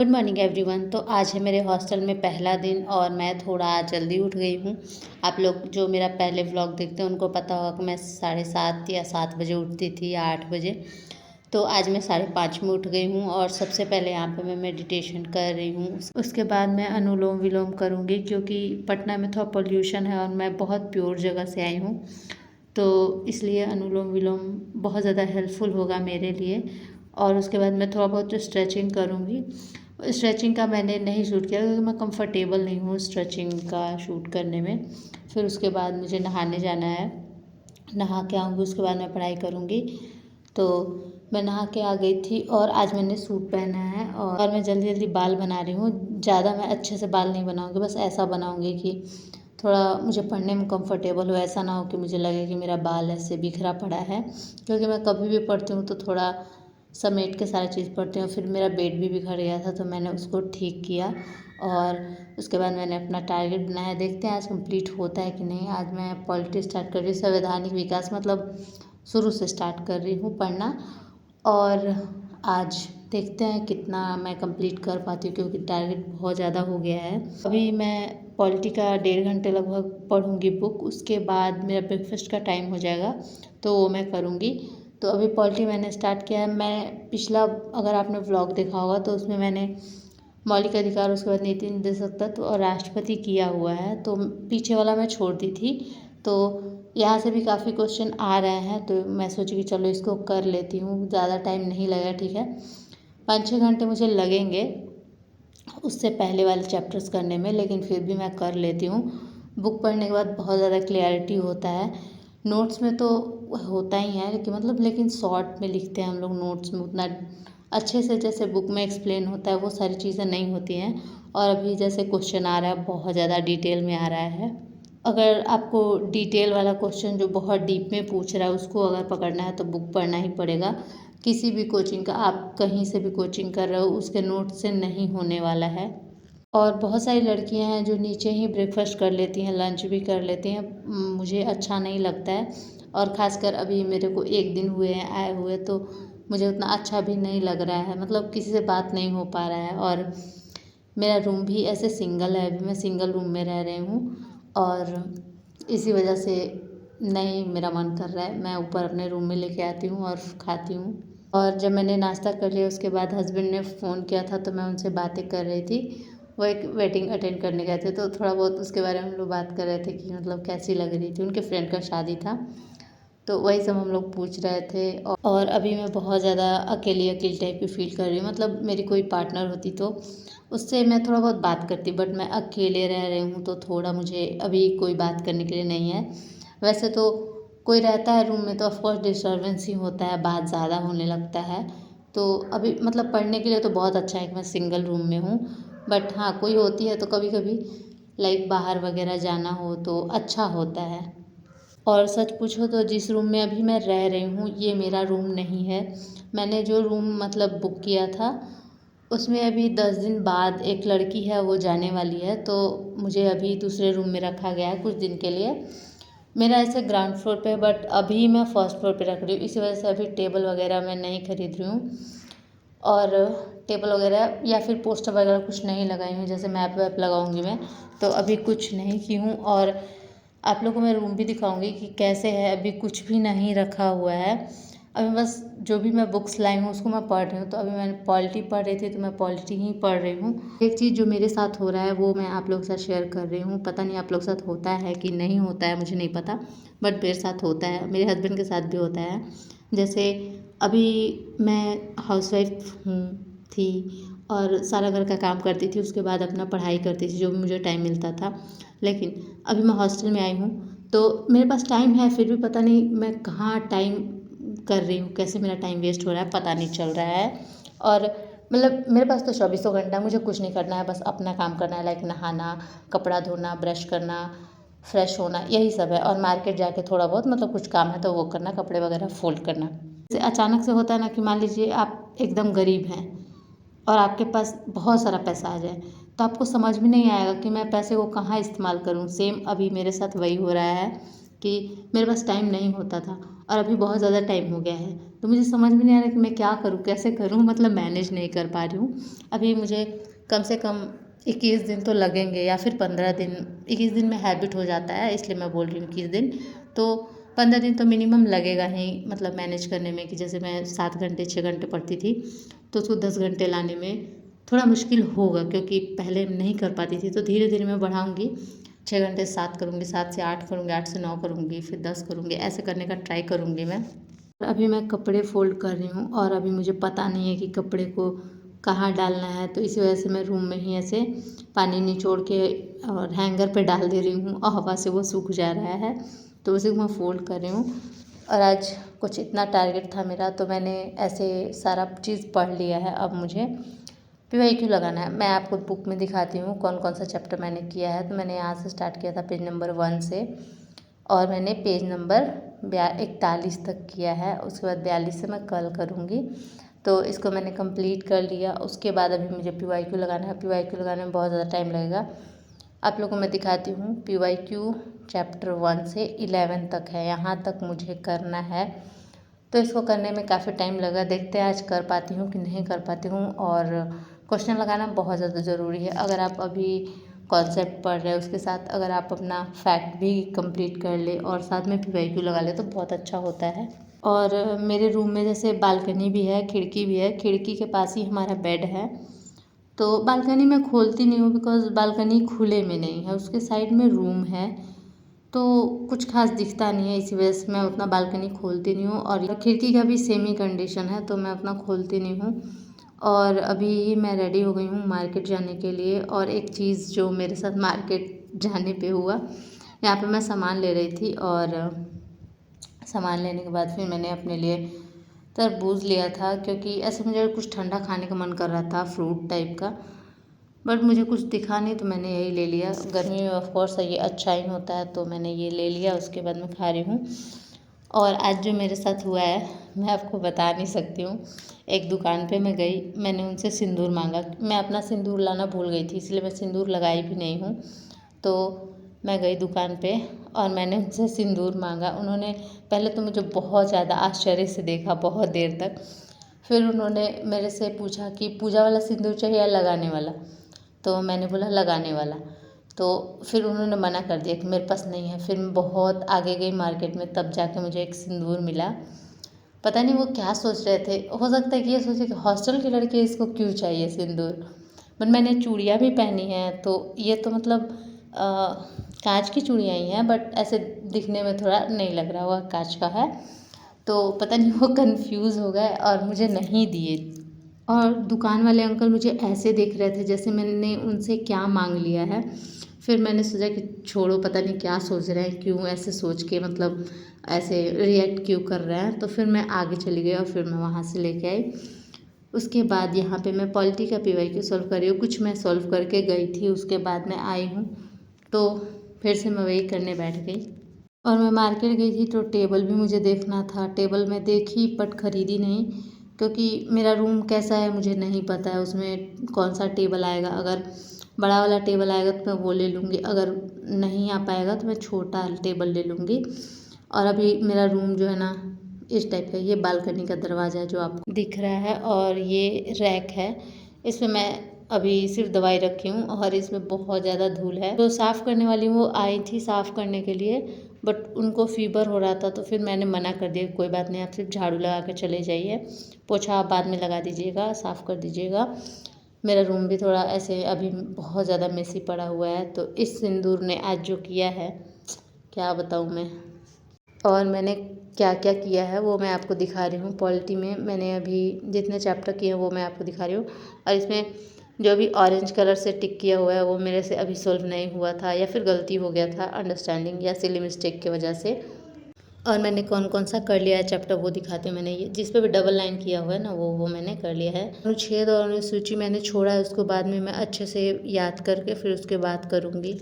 Good morning everyone. तो आज है मेरे हॉस्टल में पहला दिन और मैं थोड़ा आज जल्दी उठ गई हूँ। आप लोग जो मेरा पहले व्लॉग देखते हैं उनको पता होगा कि मैं 7:30 या 7 बजे उठती थी या 8 बजे। तो आज मैं 5:30 में उठ गई हूँ और सबसे पहले यहाँ पे मैं मेडिटेशन कर रही हूँ। उसके बाद मैं अनुलोम विलोम करूँगी क्योंकि पटना में थोड़ा पोल्यूशन है और मैं बहुत प्योर जगह से आई हूँ, तो इसलिए अनुलोम विलोम बहुत ज़्यादा हेल्पफुल होगा मेरे लिए। और उसके बाद मैं थोड़ा बहुत स्ट्रेचिंग करूँगी। स्ट्रेचिंग का मैंने नहीं शूट किया क्योंकि मैं कंफर्टेबल नहीं हूँ स्ट्रेचिंग का शूट करने में। फिर उसके बाद मुझे नहाने जाना है, नहा के आऊँगी, उसके बाद मैं पढ़ाई करूँगी। तो मैं नहा के आ गई थी और आज मैंने सूट पहना है और मैं जल्दी जल्दी बाल बना रही हूँ। ज़्यादा मैं अच्छे से बाल नहीं बनाऊँगी, बस ऐसा बनाऊँगी कि थोड़ा मुझे पढ़ने में कंफर्टेबल हो, ऐसा ना हो कि मुझे लगे कि मेरा बाल ऐसे बिखरा पड़ा है। क्योंकि मैं कभी भी पढ़ती हूँ तो थोड़ा समेट के सारा चीज़ पढ़ती हूँ। फिर मेरा बेड भी बिखर गया था तो मैंने उसको ठीक किया और उसके बाद मैंने अपना टारगेट बनाया। देखते हैं आज कंप्लीट होता है कि नहीं। आज मैं पॉलिटी स्टार्ट कर रही हूँ, संवैधानिक विकास, मतलब शुरू से स्टार्ट कर रही हूँ पढ़ना। और आज देखते हैं कितना मैं कंप्लीट कर पाती हूँ क्योंकि टारगेट बहुत ज़्यादा हो गया है। अभी मैं पॉलिटी का 1.5 घंटे लगभग पढ़ूँगी बुक, उसके बाद मेरा ब्रेकफास्ट का टाइम हो जाएगा तो वो मैं करूँगी। तो अभी पॉलिटी मैंने स्टार्ट किया है। मैं पिछला, अगर आपने व्लॉग देखा होगा तो उसमें मैंने मौलिक अधिकार, उसके बाद नीति निर्देशक तत्व और राष्ट्रपति किया हुआ है, तो पीछे वाला मैं छोड़ दी थी। तो यहाँ से भी काफ़ी क्वेश्चन आ रहे हैं तो मैं सोची कि चलो इसको कर लेती हूँ, ज़्यादा टाइम नहीं लगेगा, ठीक है। 5-6 घंटे मुझे लगेंगे उससे पहले वाले चैप्टर्स करने में, लेकिन फिर भी मैं कर लेती हूँ। बुक पढ़ने के बाद बहुत ज़्यादा क्लैरिटी होता है। नोट्स में तो होता ही है लेकिन शॉर्ट में लिखते हैं हम लोग, नोट्स में उतना अच्छे से जैसे बुक में एक्सप्लेन होता है वो सारी चीज़ें नहीं होती हैं। और अभी जैसे क्वेश्चन आ रहा है बहुत ज़्यादा डिटेल में आ रहा है। अगर आपको डिटेल वाला क्वेश्चन जो बहुत डीप में पूछ रहा है उसको अगर पकड़ना है तो बुक पढ़ना ही पड़ेगा। किसी भी कोचिंग का, आप कहीं से भी कोचिंग कर रहे हो, उसके नोट से नहीं होने वाला है। और बहुत सारी लड़कियां हैं जो नीचे ही ब्रेकफास्ट कर लेती हैं, लंच भी कर लेती हैं, मुझे अच्छा नहीं लगता है। और ख़ासकर अभी मेरे को 1 दिन हुए हैं आए हुए, तो मुझे उतना अच्छा भी नहीं लग रहा है, मतलब किसी से बात नहीं हो पा रहा है। और मेरा रूम भी ऐसे सिंगल है, अभी मैं सिंगल रूम में रह रही हूँ और इसी वजह से नहीं मेरा मन कर रहा है। मैं ऊपर अपने रूम में लेके आती हूँ और खाती हूँ। और जब मैंने नाश्ता कर लिया उसके बाद हस्बैंड ने फ़ोन किया था तो मैं उनसे बातें कर रही थी। वो एक वेडिंग अटेंड करने गए थे तो थोड़ा बहुत उसके बारे में हम लोग बात कर रहे थे कि मतलब कैसी लग रही थी, उनके फ्रेंड का शादी था तो वही सब हम लोग पूछ रहे थे। और अभी मैं बहुत ज़्यादा अकेली अकेली टाइप की फ़ील कर रही हूँ, मतलब मेरी कोई पार्टनर होती तो उससे मैं थोड़ा बहुत बात करती, बट मैं अकेले रह रही हूँ तो थोड़ा मुझे अभी कोई बात करने के लिए नहीं है। वैसे तो कोई रहता है रूम में तो ऑफकोर्स डिस्टर्बेंस ही होता है, बात ज़्यादा होने लगता है। तो अभी मतलब पढ़ने के लिए तो बहुत अच्छा है कि मैं सिंगल रूम में हूँ, बट हाँ कोई होती है तो कभी कभी लाइक बाहर वगैरह जाना हो तो अच्छा होता है। और सच पूछो तो जिस रूम में अभी मैं रह रही हूँ ये मेरा रूम नहीं है। मैंने जो रूम मतलब बुक किया था उसमें अभी 10 दिन बाद एक लड़की है वो जाने वाली है, तो मुझे अभी दूसरे रूम में रखा गया है कुछ दिन के लिए। मेरा ऐसे ग्राउंड फ्लोर पे है बट अभी मैं फर्स्ट फ्लोर पे रख रही हूँ, इसी वजह से अभी टेबल वगैरह मैं नहीं खरीद रही हूँ। और टेबल वगैरह या फिर पोस्टर वगैरह कुछ नहीं लगाई हूँ, जैसे मैप वैप लगाऊंगी मैं, तो अभी कुछ नहीं की हूँ। और आप लोगों को मैं रूम भी दिखाऊंगी कि कैसे है, अभी कुछ भी नहीं रखा हुआ है। अभी बस जो भी मैं बुक्स लाई हूँ उसको मैं पढ़ रही हूँ। तो अभी मैंने पॉलिटी पढ़ रही थी तो मैं पॉलिटी ही पढ़ रही हूँ। एक चीज़ जो मेरे साथ हो रहा है वो मैं आप लोगों के साथ शेयर कर रही हूँ, पता नहीं आप लोग के साथ होता है कि नहीं होता है, मुझे नहीं पता, बट मेरे साथ होता है, मेरे हस्बैंड के साथ भी होता है। जैसे अभी मैं हाउसवाइफ थी और सारा घर का काम करती थी, उसके बाद अपना पढ़ाई करती थी जो भी मुझे टाइम मिलता था। लेकिन अभी मैं हॉस्टल में आई हूँ तो मेरे पास टाइम है, फिर भी पता नहीं मैं कहाँ टाइम कर रही हूँ, कैसे मेरा टाइम वेस्ट हो रहा है पता नहीं चल रहा है। और मतलब मेरे पास तो 24 घंटा मुझे कुछ नहीं करना है, बस अपना काम करना है, लाइक नहाना, कपड़ा धोना, ब्रश करना, फ्रेश होना, यही सब है। और मार्केट जाके थोड़ा बहुत मतलब कुछ काम है तो वो करना, कपड़े वगैरह फोल्ड करना। जैसे अचानक से होता है ना कि मान लीजिए आप एकदम गरीब हैं और आपके पास बहुत सारा पैसा आ जाए तो आपको समझ में नहीं आएगा कि मैं पैसे को कहाँ इस्तेमाल करूँ। सेम अभी मेरे साथ वही हो रहा है कि मेरे पास टाइम नहीं होता था और अभी बहुत ज़्यादा टाइम हो गया है। तो मुझे समझ में नहीं आ रहा कि मैं क्या करूँ, कैसे करूँ, मतलब मैनेज नहीं कर पा रही हूँ। अभी मुझे कम से कम 21 दिन तो लगेंगे या फिर 15 दिन। 21 दिन में हैबिट हो जाता है, इसलिए मैं बोल रही हूँ 21 दिन। तो 15 दिन तो मिनिमम लगेगा ही, मतलब मैनेज करने में, कि जैसे मैं 7 घंटे 6 घंटे पढ़ती थी तो उसको 10 घंटे लाने में थोड़ा मुश्किल होगा, क्योंकि पहले नहीं कर पाती थी। तो धीरे धीरे मैं बढ़ाऊँगी, 6 घंटे 7 करूँगी, 7 से 8 करूँगी, 8 से 9 करूँगी, फिर 10 करूँगी, ऐसे करने का ट्राई करूँगी मैं। अभी मैं कपड़े फ़ोल्ड कर रही हूँ और अभी मुझे पता नहीं है कि कपड़े को कहाँ डालना है, तो इसी वजह से मैं रूम में ही ऐसे पानी निचोड़ के और हैंगर पे डाल दे रही हूँ और हवा से वो सूख जा रहा है, तो उसी को मैं फ़ोल्ड कर रही हूँ। और आज कुछ इतना टारगेट था मेरा, तो मैंने ऐसे सारा चीज़ पढ़ लिया है। अब मुझे PYQ लगाना है। मैं आपको बुक में दिखाती हूँ कौन कौन सा चैप्टर मैंने किया है। तो मैंने यहाँ से स्टार्ट किया था पेज नंबर 1 से, और मैंने पेज नंबर 41 तक किया है। उसके बाद 42 से मैं कल करूँगी। तो इसको मैंने कंप्लीट कर लिया। उसके बाद अभी मुझे PYQ लगाना है। PYQ लगाने में बहुत ज़्यादा टाइम लगेगा। आप लोगों को मैं दिखाती हूँ। PYQ चैप्टर 1 से 11 तक है, यहाँ तक मुझे करना है। तो इसको करने में काफ़ी टाइम लगा। देखते हैं आज कर पाती हूँ कि नहीं कर पाती हूँ। और क्वेश्चन लगाना बहुत ज़्यादा ज़रूरी है। अगर आप अभी कॉन्सेप्ट पढ़ रहे हैं, उसके साथ अगर आप अपना फैक्ट भी कंप्लीट कर ले और साथ में PYQ लगा ले तो बहुत अच्छा होता है। और मेरे रूम में जैसे बालकनी भी है, खिड़की भी है। खिड़की के पास ही हमारा बेड है। तो बालकनी मैं खोलती नहीं हूँ, बिकॉज़ बालकनी खुले में नहीं है, उसके साइड में रूम है, तो कुछ खास दिखता नहीं है। इसी वजह से मैं उतना बालकनी खोलती नहीं हूँ। और खिड़की का भी सेम ही कंडीशन है, तो मैं उतना खोलती नहीं हूँ। और अभी मैं रेडी हो गई हूँ मार्केट जाने के लिए। और एक चीज़ जो मेरे साथ मार्केट जाने पे हुआ, यहाँ पे मैं सामान ले रही थी और सामान लेने के बाद फिर मैंने अपने लिए तरबूज लिया था, क्योंकि ऐसे मुझे कुछ ठंडा खाने का मन कर रहा था, फ्रूट टाइप का। बट मुझे कुछ दिखा नहीं, तो मैंने यही ले लिया। गर्मी में ऑफ कोर्स ये अच्छा ही होता है, तो मैंने ये ले लिया। उसके बाद मैं खा रही हूँ। और आज जो मेरे साथ हुआ है मैं आपको बता नहीं सकती हूँ। एक दुकान पे मैं गई, मैंने उनसे सिंदूर मांगा। मैं अपना सिंदूर लाना भूल गई थी, इसलिए मैं सिंदूर लगाई भी नहीं हूँ। तो मैं गई दुकान पे और मैंने उनसे सिंदूर मांगा। उन्होंने पहले तो मुझे बहुत ज़्यादा आश्चर्य से देखा बहुत देर तक। फिर उन्होंने मेरे से पूछा कि पूजा वाला सिंदूर चाहिए या लगाने वाला। तो मैंने बोला लगाने वाला। तो फिर उन्होंने मना कर दिया कि मेरे पास नहीं है। फिर मैं बहुत आगे गई मार्केट में, तब जाके मुझे एक सिंदूर मिला। पता नहीं वो क्या सोच रहे थे, हो सकता है कि ये सोचे कि हॉस्टल की लड़की इसको क्यों चाहिए सिंदूर। बट मैंने चूड़ियाँ भी पहनी हैं, तो ये तो मतलब कांच की चूड़ियाँ ही हैं, बट ऐसे दिखने में थोड़ा नहीं लग रहा हुआ कांच का है। तो पता नहीं वो कंफ्यूज हो गए और मुझे नहीं दिए। और दुकान वाले अंकल मुझे ऐसे देख रहे थे जैसे मैंने उनसे क्या मांग लिया है। फिर मैंने सोचा कि छोड़ो, पता नहीं क्या सोच रहे हैं, क्यों ऐसे सोच के मतलब ऐसे रिएक्ट क्यों कर रहे हैं। तो फिर मैं आगे चली गई और फिर मैं वहाँ से लेके आई। उसके बाद यहाँ पे मैं पॉलिटी का PYQ सॉल्व कर रही हूँ। कुछ मैं सॉल्व करके गई थी, उसके बाद मैं आई हूँ, तो फिर से मैं वही करने बैठ गई। और मैं मार्केट गई थी तो टेबल भी मुझे देखना था। टेबल मैं देखी बट ख़रीदी नहीं, क्योंकि मेरा रूम कैसा है मुझे नहीं पता है, उसमें कौन सा टेबल आएगा। अगर बड़ा वाला टेबल आएगा तो मैं वो ले लूँगी, अगर नहीं आ पाएगा तो मैं छोटा टेबल ले लूँगी। और अभी मेरा रूम जो है ना इस टाइप का, ये बालकनी का दरवाज़ा जो आपको दिख रहा है और ये रैक है। इसमें मैं अभी सिर्फ दवाई रखी हूँ और इसमें बहुत ज़्यादा धूल है। तो साफ़ करने वाली वो आई थी साफ़ करने के लिए, बट उनको फ़ीवर हो रहा था, तो फिर मैंने मना कर दिया, कोई बात नहीं, आप सिर्फ झाड़ू लगा के चले जाइए, पोछा आप बाद में लगा दीजिएगा, साफ़ कर दीजिएगा। मेरा रूम भी थोड़ा ऐसे अभी बहुत ज़्यादा मेसी पड़ा हुआ है। तो इस सिंदूर ने आज जो किया है क्या बताऊँ मैं। और मैंने क्या क्या किया है वो मैं आपको दिखा रही हूँ। पॉलिटी में मैंने अभी जितने चैप्टर किए हैं वो मैं आपको दिखा रही हूँ। और इसमें जो भी ऑरेंज कलर से टिक किया हुआ है वो मेरे से अभी सॉल्व नहीं हुआ था, या फिर गलती हो गया था अंडरस्टैंडिंग या सिली मिस्टेक की वजह से। और मैंने कौन कौन सा कर लिया है चैप्टर वो दिखाती हूँ। मैंने ये जिस पे भी डबल लाइन किया हुआ है ना वो मैंने कर लिया है। अनुच्छेद और अनुसूची मैंने छोड़ा है, उसको बाद में मैं अच्छे से याद करके फिर उसके बाद करूँगी।